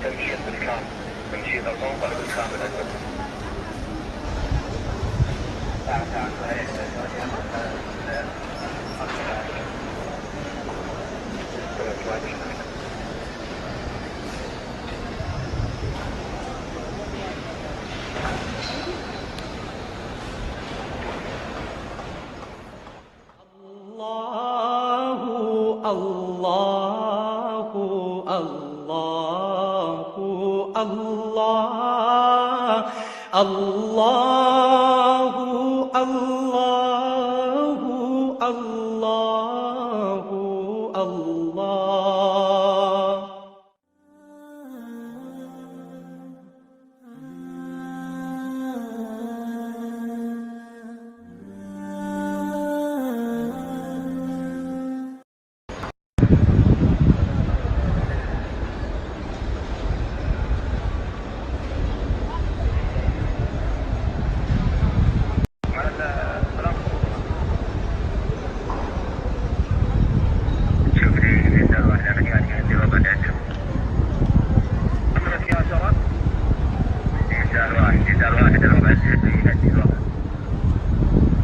تمشي بالكامل، تمشي الموضع بالكامل. الله الله الله الله الله الله الله.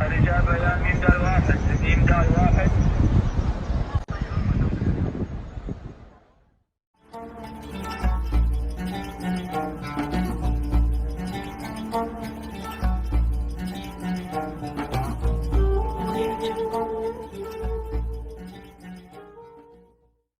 الإجابة يا ميم دال واحد، ميم دال واحد